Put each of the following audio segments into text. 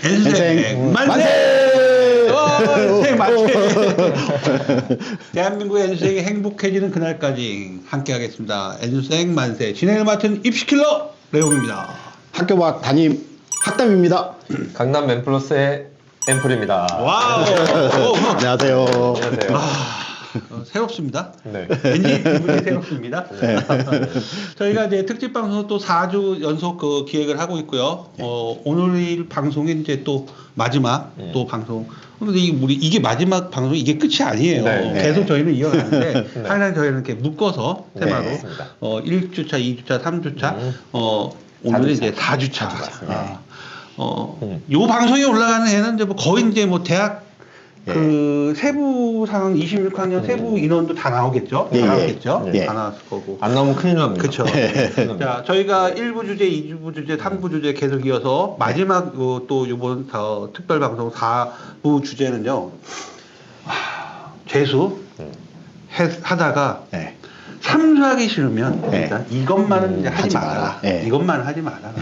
엔생 만세! 엔생 만세! 대한민국의 엔생이 행복해지는 그날까지 함께하겠습니다. 엔생 만세. 진행을 맡은 입시킬러 레옹입니다. 학교 밖 담임 학담입니다. 강남 맨플러스의 앰플입니다. 와우. 안녕하세요. 안녕하세요. 새롭습니다. 네. 왠지 기분이 새롭습니다. 네. 저희가 이제 특집 방송 또 4주 연속 그 기획을 하고 있고요. 오늘 방송이 이제 또 마지막 또 방송. 근데 이게 마지막 방송 이게 끝이 아니에요. 네. 계속 저희는 이어가는데 네. 항상 저희는 이렇게 묶어서 테마로 네. 1주차, 2주차, 3주차, 오늘은 이제 4주차. 요 방송이 올라가는 해는 이제 뭐 거의 이제 뭐 대학 그 세부 상황 26학년 세부 인원도 다 나오겠죠? 예, 다 예. 나오겠죠? 예. 다 나왔을 거고. 안 나오면 큰일 납니다. 그렇죠. 자, 저희가 1부 주제, 2부 주제, 3부 주제 계속 이어서 마지막 또 이번 특별 방송 4부 주제는요. 재수 하다가 네. 삼수하기 싫으면 네. 일단 이것만은 이제 하지 마라. 네. 이것만은 하지 마라.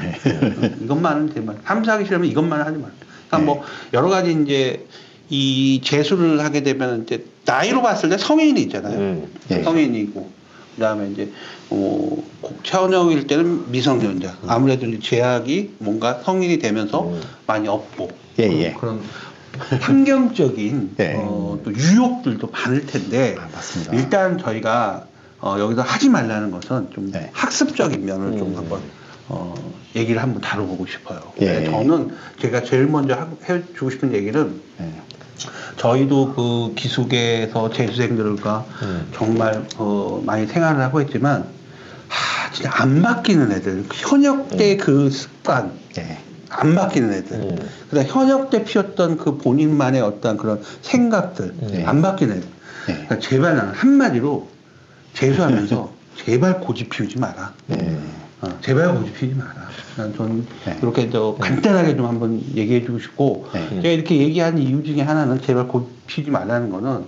이것만은 제발 삼수하기 싫으면 이것만은 하지 마라. 그러니까 뭐 여러 가지 이제 이 재수를 하게 되면 이제 나이로 봤을 때 성인이 있잖아요. 네. 성인이고 그다음에 이제 차원형일 때는 미성년자. 아무래도 이제 제약이 뭔가 성인이 되면서 많이 없고 예. 그런 환경적인 네. 또 유혹들도 많을 텐데 맞습니다. 일단 저희가 여기서 하지 말라는 것은 좀 네. 학습적인 면을 좀 한번 얘기를 한번 다뤄보고 싶어요. 예. 저는 제가 제일 먼저 해주고 싶은 얘기는 저희도 그 기숙에서 재수생들과 정말 정말 생활을 하고 있지만 진짜 안 바뀌는 애들 현역 때 그 습관 안 바뀌는 애들 그다음 현역 때 피웠던 그 본인만의 어떤 그런 생각들 안 바뀌는 애들 그러니까 제발 나는 한마디로 재수하면서 제발 고집 피우지 마라. 제발 고집 피우지 마라. 저는 이렇게 간단하게 좀 한번 얘기해주고 싶고 제가 이렇게 얘기한 이유 중에 하나는 제발 고집 피우지 말라는 거는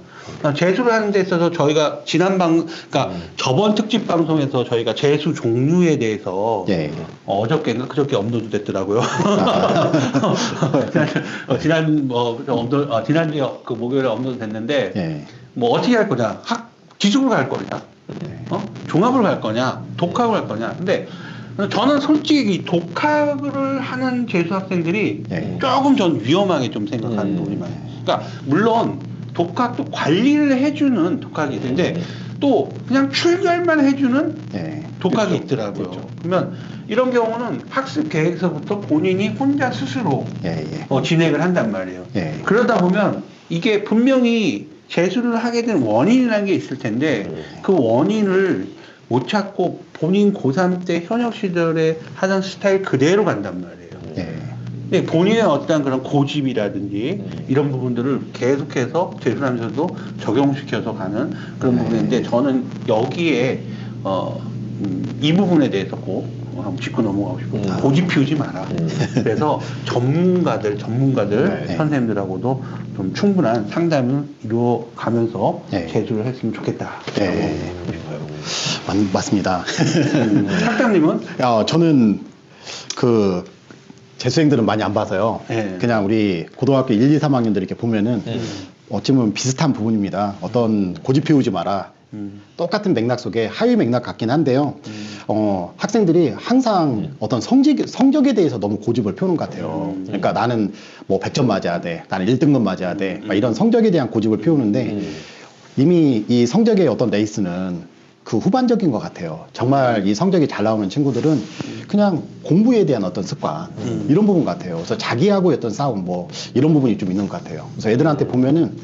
재수를 하는 데 있어서 저희가 그러니까 저번 특집 방송에서 저희가 재수 종류에 대해서 어저께인가 그저께 업로드 됐더라고요. 지난주에 그 목요일에 업로드 됐는데 뭐 어떻게 할 거냐? 기숙으로 갈 거냐? 종합으로 갈 거냐? 독학으로 갈 거냐? 근데 저는 솔직히 독학을 하는 재수 학생들이 조금 전 위험하게 좀 생각하는 부분이 많아요. 그러니까 물론 독학도 관리를 해주는 독학이 있는데 또 그냥 출결만 해주는 독학이 있더라고요. 그러면 이런 경우는 학습 계획서부터 본인이 혼자 스스로 진행을 한단 말이에요. 그러다 보면 이게 분명히 재수를 하게 된 원인이라는 게 있을 텐데 그 원인을 못 찾고 본인 고3 때 현역 시절에 하던 스타일 그대로 간단 말이에요. 근데 본인의 어떤 그런 고집이라든지 이런 부분들을 계속해서 재수하면서도 적용시켜서 가는 그런 부분인데 저는 여기에 이 부분에 대해서 꼭 한번 짚고 넘어가고 싶어요. 고집 피우지 마라. 그래서 전문가들 선생님들하고도 좀 충분한 상담을 이루어가면서 재수를 했으면 좋겠다. 싶어요. 맞습니다. 학장님은? 저는 그 재수생들은 많이 안 봐서요. 그냥 우리 고등학교 1, 2, 3학년들 이렇게 보면은 어찌 보면 비슷한 부분입니다. 어떤 고집 피우지 마라. 똑같은 맥락 속에 하위 맥락 같긴 한데요. 학생들이 항상 어떤 성적에 대해서 너무 고집을 펴는 것 같아요. 그러니까 나는 뭐 100점 맞아야 돼. 나는 1등급 맞아야 돼. 막 이런 성적에 대한 고집을 피우는데 이미 이 성적의 어떤 레이스는 그 후반적인 것 같아요. 정말 이 성적이 잘 나오는 친구들은 그냥 공부에 대한 어떤 습관 이런 부분 같아요. 그래서 자기하고의 어떤 싸움 뭐 이런 부분이 좀 있는 것 같아요. 그래서 애들한테 보면은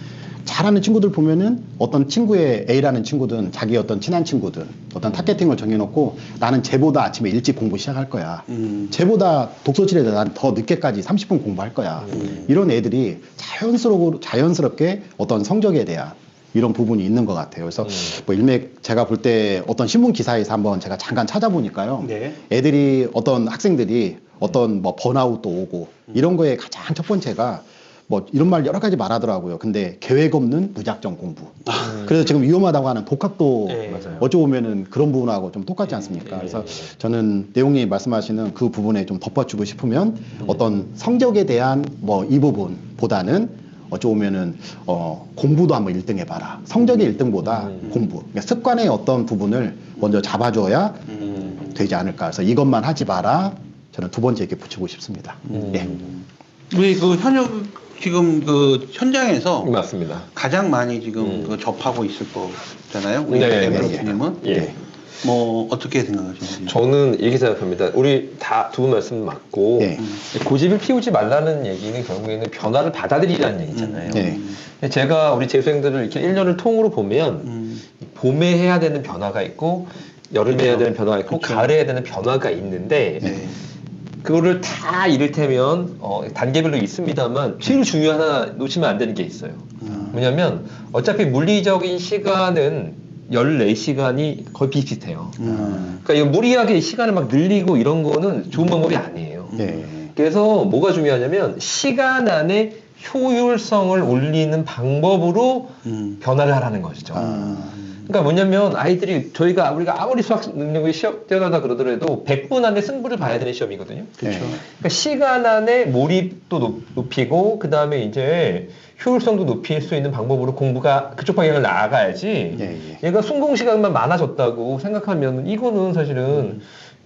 잘하는 친구들 보면은 어떤 친구의 A라는 친구든 자기 어떤 친한 친구든 어떤 타겟팅을 정해놓고 나는 쟤보다 아침에 일찍 공부 시작할 거야. 쟤보다 독서실에서 난 더 늦게까지 30분 공부할 거야. 이런 애들이 자연스럽게 어떤 성적에 대한 이런 부분이 있는 것 같아요. 그래서 뭐 일맥 제가 볼 때 어떤 신문 기사에서 한번 제가 잠깐 찾아보니까요. 애들이 어떤 학생들이 어떤 뭐 번아웃도 오고 이런 거에 가장 첫 번째가 뭐 이런 말 여러 가지 말하더라고요. 근데 계획 없는 무작정 공부. 그래서 지금 위험하다고 하는 독학도 어찌 보면은 그런 부분하고 좀 똑같지 않습니까? 그래서 저는 내용이 말씀하시는 그 부분에 좀 덧붙이고 싶으면 어떤 성적에 대한 뭐 이 부분보다는 어찌 보면은 공부도 한번 1등 해봐라. 성적의 1등보다 공부. 그러니까 습관의 어떤 부분을 먼저 잡아줘야 되지 않을까. 그래서 이것만 하지 마라. 저는 두 번째 이렇게 붙이고 싶습니다. 예. 우리 그 지금 그 현장에서 맞습니다. 가장 많이 지금 그 접하고 있을 거잖아요. 우리 네, 엠플러스님은 예. 뭐 어떻게 생각하시는지? 저는 이렇게 생각합니다. 우리 다 두 분 말씀 맞고 고집을 피우지 말라는 얘기는 결국에는 변화를 받아들이라는 얘기잖아요. 제가 우리 재수생들을 이렇게 1년을 통으로 보면 봄에 해야 되는 변화가 있고 여름에 해야 되는 변화가 있고 가을에 해야 되는 변화가 있는데 그거를 다 이를테면 단계별로 있습니다만 제일 중요한 하나 놓치면 안 되는 게 있어요. 뭐냐면 어차피 물리적인 시간은 14시간이 거의 비슷해요. 그러니까 이거 무리하게 시간을 막 늘리고 이런 거는 좋은 방법이 아니에요. 그래서 뭐가 중요하냐면 시간 안에 효율성을 올리는 방법으로 변화를 하라는 것이죠. 그러니까 뭐냐면 우리가 아무리 수학 능력이 뛰어나다 그러더라도 100분 안에 승부를 봐야 되는 시험이거든요. 그렇죠. 그러니까 시간 안에 몰입도 높이고 그 다음에 이제 효율성도 높일 수 있는 방법으로 공부가 그쪽 방향을 나아가야지 얘가 순공 시간만 많아졌다고 생각하면 이거는 사실은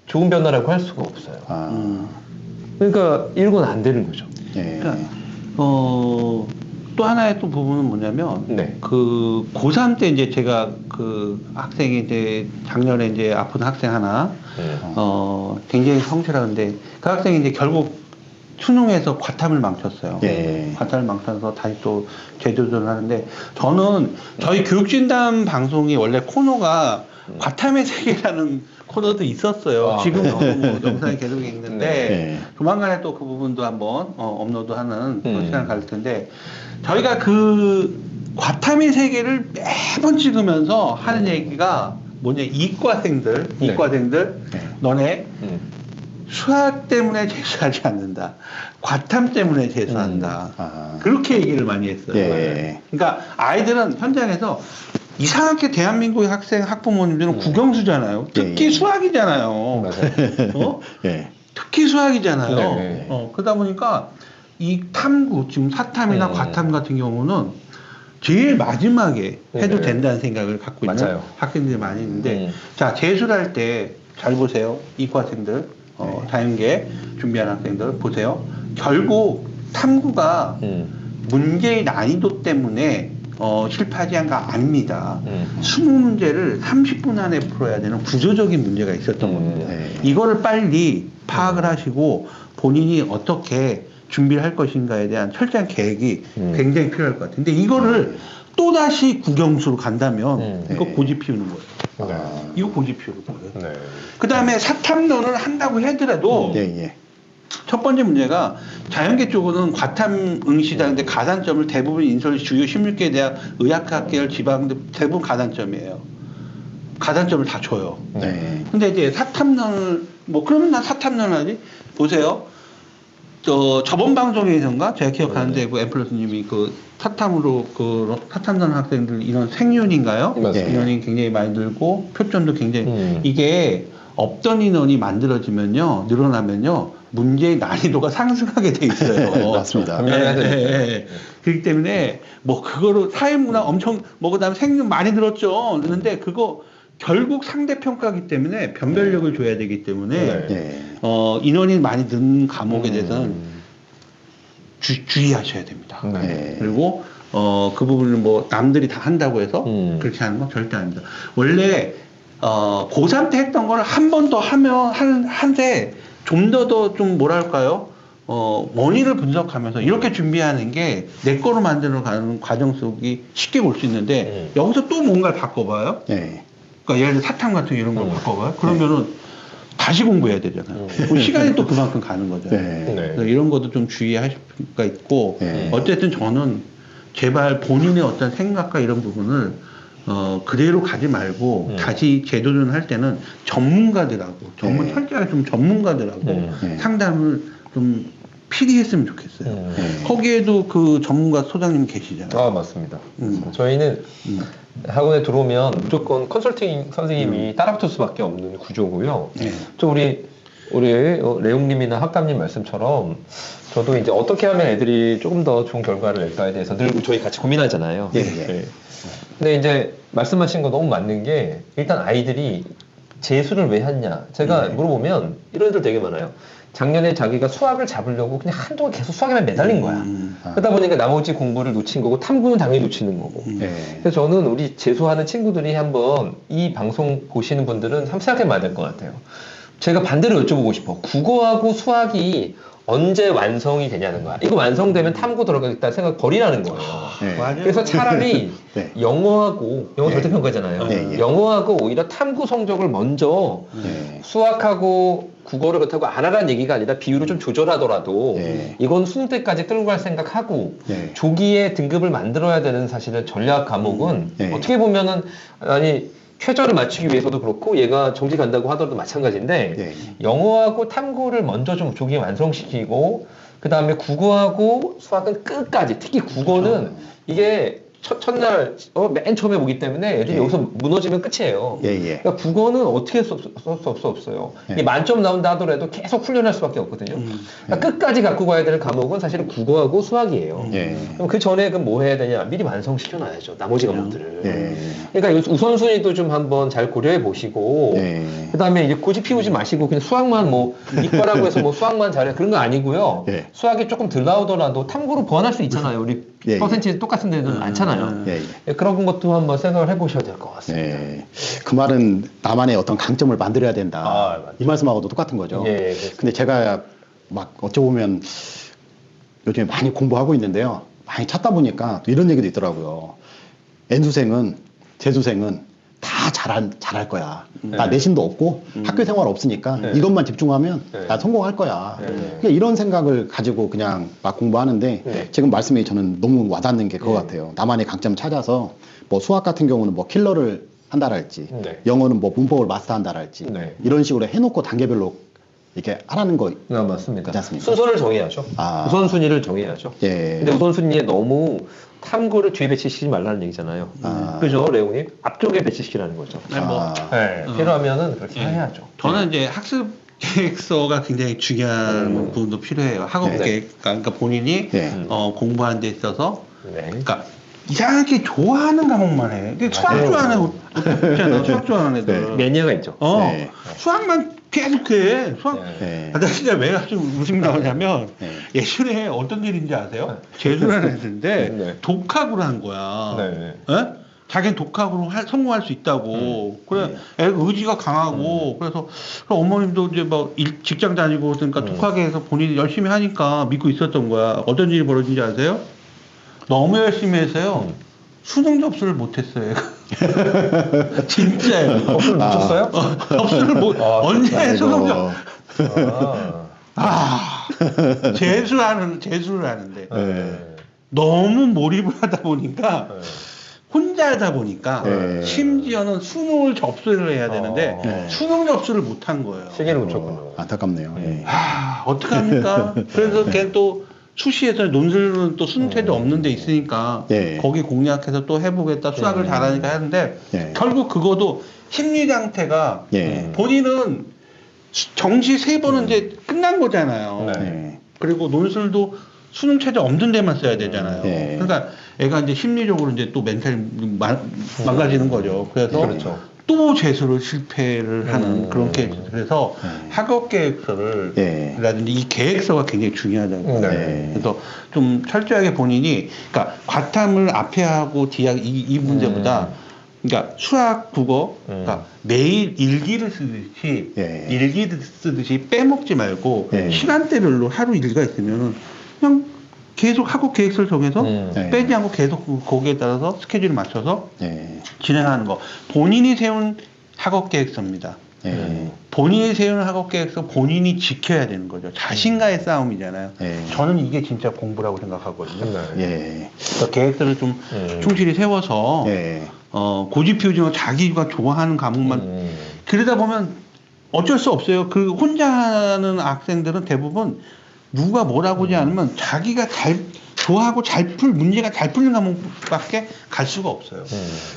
좋은 변화라고 할 수가 없어요. 그러니까 이건 안 되는 거죠. 그러니까 또 하나의 또 부분은 뭐냐면 그 고3 때 이제 제가 그 학생이 이제 작년에 이제 아픈 학생 하나 굉장히 성실한데 그 학생이 이제 결국 수능에서 과탐을 망쳤어요. 과탐을 망쳐서 다시 또 재도전을 하는데 저는 저희 교육진담 방송이 원래 코너가 과탐의 세계라는 코너도 있었어요. 지금 뭐 영상이 계속 있는데 조만간에 또 그 부분도 한번 업로드하는 시간을 가질 텐데 저희가 그 과탐의 세계를 매번 찍으면서 하는 얘기가 뭐냐 이과생들 너네 수학 때문에 재수하지 않는다. 과탐 때문에 재수한다. 그렇게 얘기를 많이 했어요. 그러니까 아이들은 현장에서 이상하게 대한민국의 학부모님들은 국영수잖아요. 특히 수학이잖아요. 특히 수학이잖아요. 그러다 보니까 이 탐구, 지금 사탐이나 과탐 같은 경우는 제일 마지막에 해도 된다는 생각을 갖고 있는 학생들이 많이 있는데 자, 재수를 할 때 잘 보세요. 이과생들, 자연계 준비하는 학생들 보세요. 결국 탐구가 문제의 난이도 때문에 실패하지 않가 아닙니다. 20문제를 30분 안에 풀어야 되는 구조적인 문제가 있었던 겁니다. 이거를 빨리 파악을 하시고 본인이 어떻게 준비를 할 것인가에 대한 철저한 계획이 굉장히 필요할 것 같아요. 근데 이거를 또다시 국영수로 간다면 이거 고집 피우는 거예요. 이거 고집 피우는 거예요. 그 다음에 사탐론을 한다고 하더라도 첫 번째 문제가 자연계 쪽은 과탐 응시다는데 가산점을 대부분 인서울 주요 16개 대학 의학학 계열 지방대 대부분 가산점이에요. 가산점을 다 줘요. 근데 이제 사탐론을 그러면 난 사탐론 하지? 보세요. 저번 방송에선가 제가 기억하는데 그 엠플러스님이 그 사탐으로 사탐전 학생들 이런 생윤인가요? 인원이 굉장히 많이 늘고 표점도 굉장히 이게 없던 인원이 만들어지면요 늘어나면요 문제의 난이도가 상승하게 돼 있어요. 맞습니다. 그렇기 때문에 그거로 사회문화 엄청 그다음에 생윤 많이 늘었죠. 그런데 그거 결국 상대평가기 때문에 변별력을 줘야 되기 때문에 인원이 많이 는 과목에 대해서는 주의하셔야 됩니다. 그리고 그 부분을 남들이 다 한다고 해서 그렇게 하는 건 절대 아닙니다. 원래 고3 때 했던 걸 한 번 더 하면 한데 좀 더 좀 뭐랄까요? 원인을 분석하면서 이렇게 준비하는 게 내 거로 만드는 가는 과정 속이 쉽게 볼 수 있는데 여기서 또 뭔가를 바꿔봐요. 그러니까 예를 들어 사탐 같은 이런 걸 바꿔봐요. 그러면은 다시 공부해야 되잖아요. 시간이 또 그만큼 가는 거잖아요. 이런 것도 좀 주의하실 필요가 있고 어쨌든 저는 제발 본인의 어떤 생각과 이런 부분을 그대로 가지 말고 다시 재도전할 때는 전문가들하고 철저하게 좀 전문가들하고 상담을 좀 필히 했으면 좋겠어요. 거기에도 그 전문가 소장님 계시잖아요. 아, 맞습니다. 저희는 학원에 들어오면 무조건 컨설팅 선생님이 따라붙을 수밖에 없는 구조고요. 또 우리 레옹님이나 학감님 말씀처럼 저도 이제 어떻게 하면 애들이 조금 더 좋은 결과를 낼까에 대해서 늘 저희 같이 고민하잖아요. 네. 근데 이제 말씀하신 거 너무 맞는 게 일단 아이들이 재수를 왜 했냐 제가 물어보면 이런 애들 되게 많아요. 작년에 자기가 수학을 잡으려고 그냥 한동안 계속 수학에만 매달린 거야. 그러다 보니까 나머지 공부를 놓친 거고 탐구는 당연히 놓치는 거고. 그래서 저는 우리 재수하는 친구들이 한번 이 방송 보시는 분들은 한번 생각해 봐야 될 것 같아요. 제가 반대로 여쭤보고 싶어. 국어하고 수학이 언제 완성이 되냐는 거야. 이거 완성되면 탐구 들어가겠다 생각 버리라는 거예요. 그래서 차라리 영어 절대평가잖아요. 영어하고 오히려 탐구 성적을 먼저 수학하고 국어를 그렇다고 안 하라는 얘기가 아니라 비율을 좀 조절하더라도 이건 수능 때까지 끌고 갈 생각하고 조기에 등급을 만들어야 되는 사실은 전략 과목은 어떻게 보면은 최저를 맞추기 위해서도 그렇고 얘가 정지 간다고 하더라도 마찬가지인데 영어하고 탐구를 먼저 좀 조기에 완성시키고 그 다음에 국어하고 수학은 끝까지 특히 국어는 이게 첫날 맨 처음에 보기 때문에 애들이 여기서 무너지면 끝이에요. 그러니까 국어는 어떻게 할 수 없어요. 이게 만점 나온다 하더라도 계속 훈련할 수밖에 없거든요. 그러니까 끝까지 갖고 가야 되는 과목은 사실은 국어하고 수학이에요. 그럼 그 전에 그럼 뭐 해야 되냐? 미리 완성시켜 놔야죠. 나머지 과목들을. 그러니까 우선순위도 좀 한번 잘 고려해 보시고 그 다음에 이제 고집 피우지 마시고 그냥 수학만 이과라고 해서 수학만 잘해 그런 거 아니고요. 수학이 조금 덜 나오더라도 탐구로 보완할 수 있잖아요. 우리 퍼센티지 똑같은 데는 많잖아요. 그런 것도 한번 생각을 해보셔야 될 것 같습니다. 그 말은 나만의 어떤 강점을 만들어야 된다. 이 말씀하고도 똑같은 거죠. 근데 제가 막 어쩌보면 요즘에 많이 공부하고 있는데요. 많이 찾다 보니까 또 이런 얘기도 있더라고요. N수생은, 재수생은 다 잘할 거야. 나 내신도 없고 학교 생활 없으니까 이것만 집중하면 나 성공할 거야. 그냥 이런 생각을 가지고 그냥 막 공부하는데 지금 말씀이 저는 너무 와닿는 게 그거 같아요. 나만의 강점 찾아서 수학 같은 경우는 킬러를 한다랄지 영어는 문법을 마스터한다랄지 이런 식으로 해놓고 단계별로 이렇게 하라는 거 맞습니다. 않습니까? 순서를 정해야죠. 우선순위를 정해야죠. 근데 우선순위에 너무 탐구를 뒤에 배치시키지 말라는 얘기잖아요. 그죠, 레옹님? 앞쪽에 배치시키라는 거죠. 필요하면은 그렇게 해야죠. 저는 이제 학습 계획서가 굉장히 중요한 부분도 필요해요. 학업 계획, 그러니까 본인이 공부하는 데 있어서, 그러니까 이상하게 좋아하는 과목만 해. 수학 좋아하는 애들 수학 좋아하는 애들. 매니아가 있죠. 수학만 계속해. 나 진짜 왜 좀 웃음이 나오냐면 예전에 어떤 일인지 아세요? 재수라는 애들인데 독학으로 한 거야. 자기는 독학으로 성공할 수 있다고. 그래, 애가 의지가 강하고 그래서 어머님도 이제 직장 다니고 그러니까 독학해서 본인이 열심히 하니까 믿고 있었던 거야. 어떤 일이 벌어진지 아세요? 너무 열심히 해서요. 수능 접수를 못했어요. 진짜요. 접수를 못 쳤어요? 접수를 언제 수능 접수? 재수를 하는데 너무 몰입을 하다 보니까 혼자 하다 보니까 심지어는 수능을 접수를 해야 되는데 수능 접수를 못한 거예요. 시기를 못 쳤군요. 안타깝네요. 어떡합니까? 그래서 걔 또 수시에서 논술은 또 수능태도 없는 데 있으니까 거기 공략해서 또 해보겠다. 수학을 잘하니까 하는데 결국 그것도 심리 상태가 본인은 정시 3번은 이제 끝난 거잖아요. 그리고 논술도 수능 최저 없는 데만 써야 되잖아요. 그러니까 애가 이제 심리적으로 이제 또 멘탈이 망가지는 거죠. 그래서 또 재수를 실패를 하는 그런 케이스. 그래서 학업 계획서를 라든지 이 계획서가 굉장히 중요하다고. 그래서 좀 철저하게 본인이 그러니까 과탐을 앞에 하고 뒤에 이 문제보다 그러니까 수학, 국어, 그러니까 매일 일기를 쓰듯이 빼먹지 말고 시간대별로 하루 일기가 있으면 그냥 계속 학업 계획서를 정해서 빼지 않고 계속 거기에 따라서 스케줄을 맞춰서 진행하는 거. 본인이 세운 학업 계획서입니다. 본인이 세운 학업 계획서 본인이 지켜야 되는 거죠. 자신과의 싸움이잖아요. 저는 이게 진짜 공부라고 생각하거든요. 그러니까 계획서를 좀 충실히 세워서 고집 피우지 말고 자기가 좋아하는 과목만 그러다 보면 어쩔 수 없어요. 그 혼자 하는 학생들은 대부분 누가 뭐라고 하지 않으면 자기가 좋아하고 문제가 잘 풀린 과목밖에 갈 수가 없어요.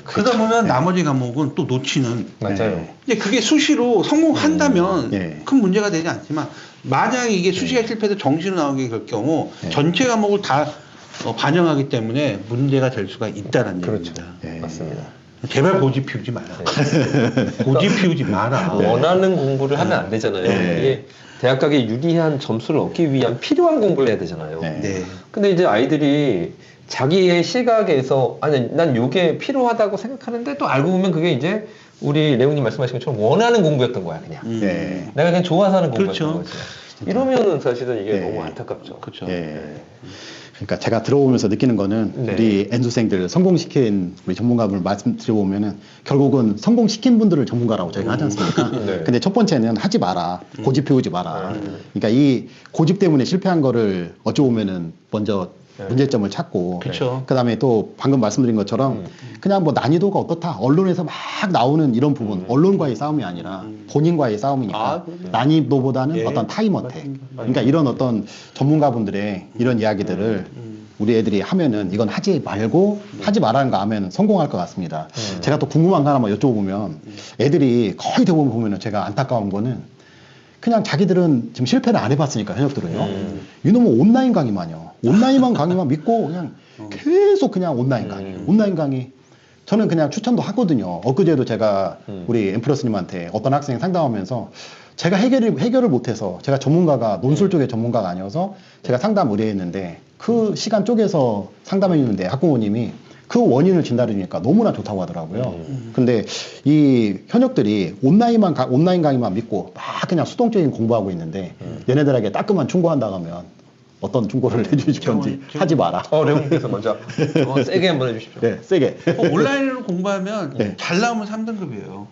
그러다 보면 나머지 과목은 또 놓치는. 맞아요. 근데 그게 수시로 성공한다면 큰 문제가 되지 않지만 만약에 이게 수시가 실패해서 정시로 나오게 될 경우 전체 과목을 다 반영하기 때문에 문제가 될 수가 있다는 얘기입니다. 맞습니다. 제발 고집 피우지 마라. 고집 피우지 마라. 원하는 공부를 하면 안 되잖아요. 이게 대학 가기에 유리한 점수를 얻기 위한 필요한 공부를 해야 되잖아요. 근데 이제 아이들이 자기의 시각에서 아니 난 이게 필요하다고 생각하는데 또 알고 보면 그게 이제 우리 레오님 말씀하신 것처럼 원하는 공부였던 거야 그냥. 내가 그냥 좋아서 하는 공부였던 거지. 이러면은 사실은 이게 너무 안타깝죠. 그렇죠. 그러니까 제가 들어오면서 느끼는 거는 우리 N수생들 성공시킨 우리 전문가분을 말씀드려보면은 결국은 성공시킨 분들을 전문가라고 저희가 하지 않습니까? 근데 첫 번째는 하지 마라. 고집 피우지 마라. 그러니까 이 고집 때문에 실패한 거를 어찌보면은 먼저 문제점을 찾고 그 다음에 또 방금 말씀드린 것처럼 그냥 뭐 난이도가 어떻다 언론에서 막 나오는 이런 부분 언론과의 싸움이 아니라 본인과의 싸움이니까 난이도보다는 어떤 타임 어택 그러니까 이런 어떤 전문가분들의 이런 이야기들을 우리 애들이 하면은 이건 하지 말고 하지 말라는 거 하면 성공할 것 같습니다. 제가 또 궁금한 거 하나만 여쭤보면 애들이 거의 대부분 보면은 제가 안타까운 거는 그냥 자기들은 지금 실패를 안 해봤으니까 현역들은요. 이놈은 온라인 강의만요. 온라인만 강의만 믿고 그냥 계속 그냥 온라인 강의. 온라인 강의. 저는 그냥 추천도 하거든요. 엊그제도 제가 우리 엠플러스님한테 어떤 학생 상담하면서 제가 해결을 못해서 제가 전문가가 논술 쪽의 전문가가 아니어서 제가 상담 의뢰했는데 그 시간 쪼개서 상담해 주는데 학부모님이 그 원인을 진단해 주니까 너무나 좋다고 하더라고요. 근데 이 현역들이 온라인 강의만 믿고 막 그냥 수동적인 공부하고 있는데 얘네들에게 따끔한 충고한다고 하면 어떤 충고를 해주실 건지 하지 마라. 레옹님께서 먼저 세게 한번 해주십시오. 네, 세게. 온라인으로 공부하면 잘 나오면 3등급이에요.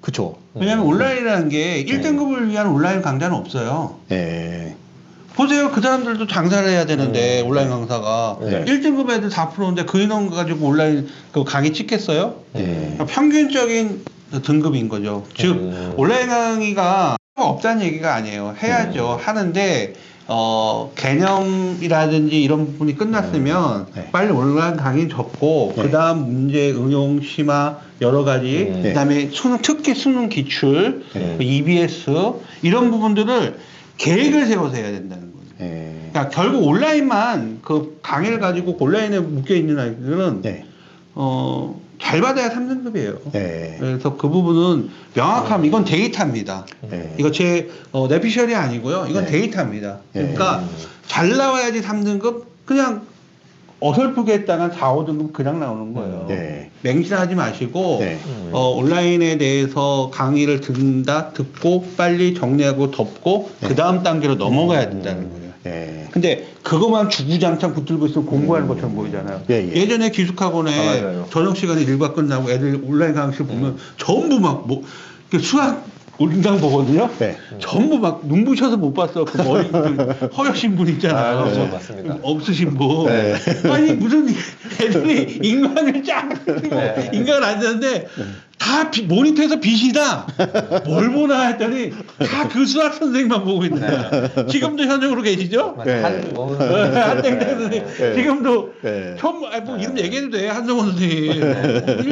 그쵸. 왜냐면 온라인이라는 게 1등급을 위한 온라인 강좌는 없어요. 보세요. 그 사람들도 장사를 해야 되는데 온라인 강사가 1등급 애들 다 풀었는데 그 인원 가지고 온라인 그 강의 찍겠어요? 그러니까 평균적인 등급인 거죠. 즉 온라인 강의가 없다는 얘기가 아니에요. 해야죠. 하는데 개념이라든지 이런 부분이 끝났으면 빨리 온라인 강의 접고 그 다음 문제 응용 심화 여러 가지 그 다음에 특히 수능 기출 EBS 이런 부분들을 계획을 세워서 해야 된다는 거예요. 그러니까 결국 온라인만 그 강의를 가지고 온라인에 묶여 있는 아이들은 잘 받아야 3등급이에요. 그래서 그 부분은 명확함, 이건 데이터입니다. 이거 제 내피셜이 아니고요. 이건 데이터입니다. 그러니까 잘 나와야지 3등급, 그냥 어설프게 했다가 4, 5등급 그냥 나오는 거예요. 맹신하지 마시고 온라인에 대해서 강의를 듣고 빨리 정리하고 덮고 그 다음 단계로 넘어가야 된다는 거예요. 근데 그것만 주구장창 붙들고 있으면 공부하는 것처럼 보이잖아요. 예전에 기숙학원에 저녁 시간에 일과 끝나고 애들 온라인 강의실 보면 전부 막 수학 올린당 보거든요. 전부 막 눈부셔서 못 봤어. 그 머리 허여신 분 있잖아요. 맞습니다. 없으신 분. 아니 무슨 애들이 인강을 쫙 인강을 안 되는데 다 모니터에서 빛이다. 뭘 보나 했더니 다 그 수학 선생님만 보고 있는 거야. 지금도 현역으로 계시죠? 한땡땡 선생님. 지금도 처음 뭐 이름 얘기해도 돼. 한성원 선생님.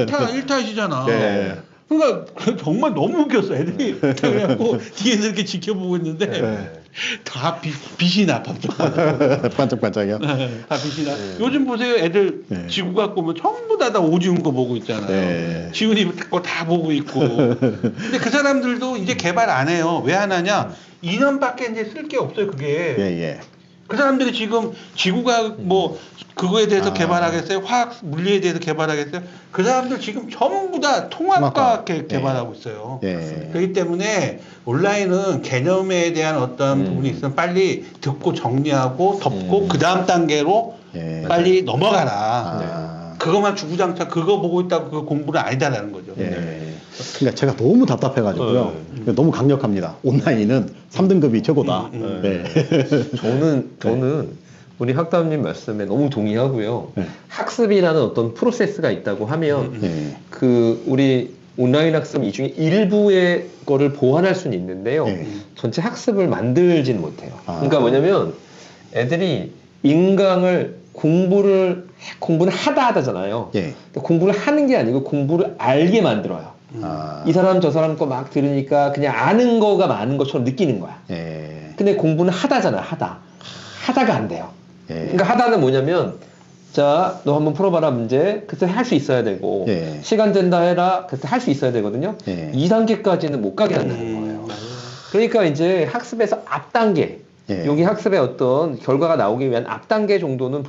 1타시잖아. 그러니까 정말 너무 웃겼어. 애들이 그래갖고 뒤에서 이렇게 지켜보고 있는데 다 빛이 나. 반짝반짝이요? 다 빛이 나. 요즘 보세요. 애들 지구 갖고 오면 전부 다 오지훈 거 보고 있잖아요. 지훈이 거 다 보고 있고. 근데 그 사람들도 이제 개발 안 해요. 왜 안 하냐? 2년밖에 이제 쓸 게 없어요. 그게. 그 사람들이 지금 지구과학 뭐 그거에 대해서 개발하겠어요? 화학 물리에 대해서 개발하겠어요? 그 사람들 지금 전부 다 통합과학 개발하고 있어요. 그렇기 때문에 온라인은 개념에 대한 어떤 부분이 있으면 빨리 듣고 정리하고 덮고 그 다음 단계로 빨리 넘어가라. 그것만 주구장창 그거 보고 있다고 그 공부는 아니다라는 거죠. 그러니까 제가 너무 답답해가지고요. 너무 강력합니다. 온라인은 3등급이 최고다. 저는 우리 학담님 말씀에 너무 동의하고요. 학습이라는 어떤 프로세스가 있다고 하면 그 우리 온라인 학습 이 중에 일부의 거를 보완할 수는 있는데요. 전체 학습을 만들지는 못해요. 그러니까 뭐냐면 애들이 인강을 공부는 하잖아요. 예. 공부를 하는 게 아니고 공부를 알게 만들어요. 이 사람 저 사람 거 막 들으니까 그냥 아는 거가 많은 것처럼 느끼는 거야. 예. 근데 공부는 하다잖아, 하다가 안 돼요. 예. 그러니까 하다는 뭐냐면, 자, 너 한번 풀어봐라 문제. 그때 할 수 있어야 되고, 예. 시간 된다 해라. 그때 할 수 있어야 되거든요. 예. 2단계까지는 못 가게 한다는 거예요. 그러니까 이제 학습에서 앞단계, 예. 여기 학습의 어떤 결과가 나오기 위한 앞단계 정도는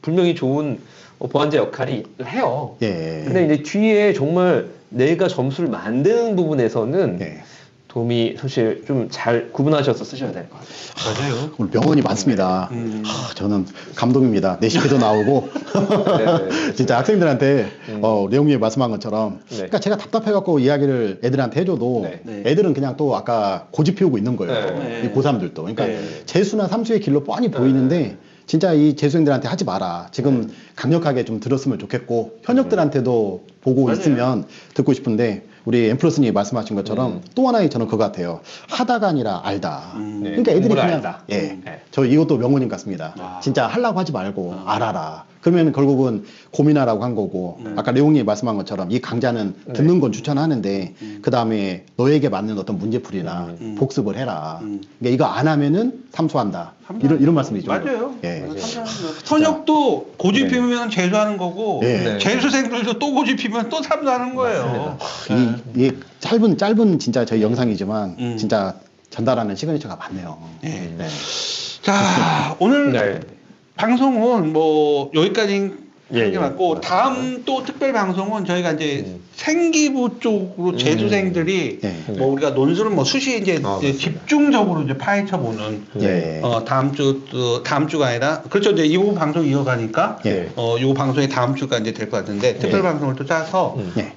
분명히 좋은 보완제 역할이 해요. 예. 근데 이제 뒤에 정말 내가 점수를 만드는 부분에서는 예. 도움이 사실 좀 잘 구분하셔서 쓰셔야 될 것 같아요. 맞아요. 오늘 명언이 많습니다. 저는 감동입니다. 내시피도 나오고 네. 진짜 학생들한테 내용이 말씀한 것처럼 네. 그러니까 제가 답답해갖고 이야기를 애들한테 해줘도 네. 애들은 그냥 또 아까 고집 피우고 있는 거예요. 네. 이 고3들도. 그러니까 네. 재수나 삼수의 길로 뻔히 보이는데 진짜 이 재수생들한테 하지 마라. 지금 강력하게 좀 들었으면 좋겠고 현역들한테도 보고 맞아요. 있으면 듣고 싶은데 우리 엠플러스님 말씀하신 것처럼 또 하나의 저는 그거 같아요. 하다가 아니라 알다. 네. 그러니까 애들이 공부를 그냥 알다. 예, 네. 저 이것도 명언인 것 같습니다. 진짜 하려고 하지 말고 알아라. 그러면 결국은 고민하라고 한 거고 아까 레옹이 말씀한 것처럼 이 강좌는 듣는 건 추천하는데 그 다음에 너에게 맞는 어떤 문제풀이나 복습을 해라. 그러니까 이거 안 하면은 삼수한다. 이런 말씀이죠. 맞아요. 예. 현역도 고집 피우면 재수하는 거고 예. 재수생들도 또 고집 피우면 또 삼수하는 거예요. 이 짧은 진짜 저희 영상이지만 진짜 전달하는 시그니처가 많네요. 예. 네. 자, 오늘 네. 방송은 뭐 여기까지 예, 하는 게 예. 맞고 다음 또 특별 방송은 저희가 이제 생기부 쪽으로 재수생들이 예. 뭐 우리가 논술은 뭐 수시 이제 집중적으로 이제 파헤쳐 보는 예. 다음 주가 아니라 그렇죠. 이제 이 방송 이어가니까 예. 이 방송이 다음 주가 이제 될 것 같은데 특별 방송을 또 짜서 예.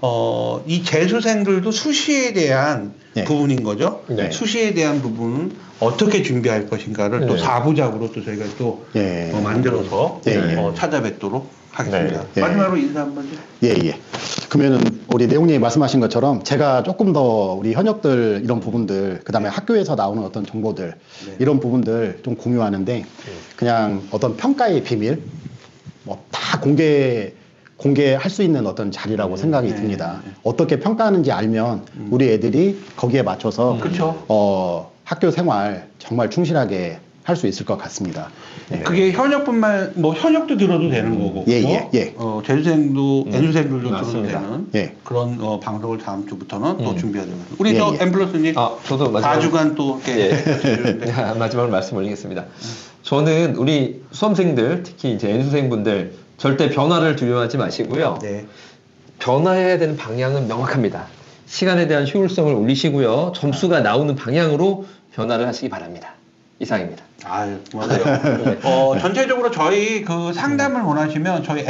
이 재수생들도 수시에 대한 예. 부분인 거죠. 네. 수시에 대한 부분은 어떻게 준비할 것인가를 또 네. 4부작으로 또 저희가 또 예. 만들어서 예. 찾아뵙도록 하겠습니다. 네. 마지막으로 인사 한번 좀. 예. 그러면은 우리 내용님이 말씀하신 것처럼 제가 조금 더 우리 현역들 이런 부분들 그다음에 학교에서 나오는 어떤 정보들 이런 부분들 좀 공유하는데 그냥 어떤 평가의 비밀 뭐 다 공개할 수 있는 어떤 자리라고 생각이 듭니다. 어떻게 평가하는지 알면 우리 애들이 거기에 맞춰서 그렇죠. 학교 생활 정말 충실하게 할 수 있을 것 같습니다. 네. 그게 현역뿐만 뭐 현역도 들어도 되는 거고, 예. 재수생도 N수생들도 들어도 되는 예. 그런 방송을 다음 주부터는 또 준비하도록 하겠습니다. 우리 저 N플러스님 저도 마지막 4주간 또 이렇게 마지막으로 말씀 올리겠습니다. 저는 우리 수험생들 특히 이제 N수생분들 절대 변화를 두려워하지 마시고요. 네. 변화해야 되는 방향은 명확합니다. 시간에 대한 효율성을 올리시고요. 점수가 나오는 방향으로 변화를 하시기 바랍니다. 이상입니다. 아유, 맞아요. 전체적으로 저희 그 상담을 원하시면 저희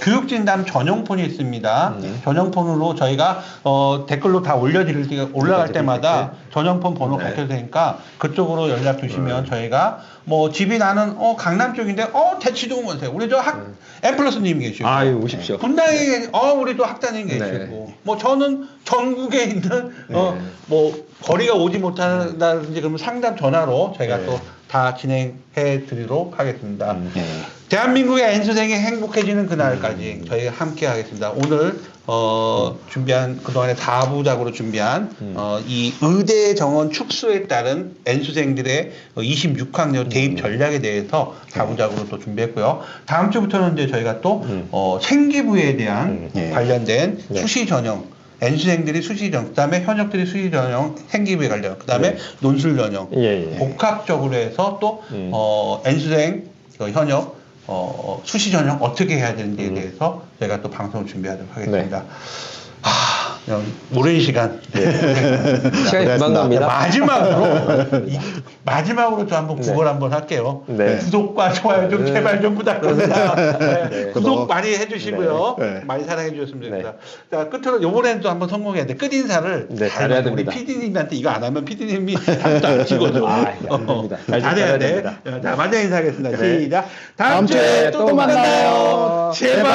교육진담 전용폰이 있습니다. 전용폰으로 저희가 댓글로 다 올라갈 때마다 전용폰 번호 밝혀도 되니까 그쪽으로 연락 주시면 저희가 뭐 집이 나는 강남 쪽인데 대치동 오세요. 우리 저 N플러스님이 계시고 아유, 오십시오. 분당에 우리도 학단님 계시고 뭐 저는 전국에 있는 뭐 거리가 오지 못한다든지 그러면 상담 전화로 저희가 또 다 진행해 드리도록 하겠습니다. 대한민국의 N수생이 행복해지는 그날까지 저희가 함께 하겠습니다. 오늘 준비한 그동안에 4부작으로 준비한 이 의대 정원 축소에 따른 N수생들의 26학년 대입 전략에 대해서 4부작으로 또 준비했고요. 다음 주부터는 이제 저희가 또 생기부에 대한 관련된 수시 전형 N수생들이 수시 전형, 그 다음에 현역들이 수시 전형, 생기부에 관련, 그 다음에 논술 전형, 복합적으로 해서 또 N수생, 현역, 수시 전형 어떻게 해야 되는지에 대해서 저희가 또 방송을 준비하도록 하겠습니다. 오랜 시간. 시간이 금방 갑니다. 마지막으로 저 한번 구걸 한번 할게요. 구독과 좋아요 좀 제발 좀 부탁드립니다. 구독 많이 해주시고요. 많이 사랑해 주셨으면 좋겠습니다. 자, 끝으로 요번에는 또 한번 성공해야 돼. 끝인사를 잘해야 우리 됩니다. PD님한테 이거 안 하면 PD님이 답도 안 찍어줘. 잘해야 돼. 자, 마지막 인사하겠습니다. 시작. 다음 주에 또 만나요. 제발.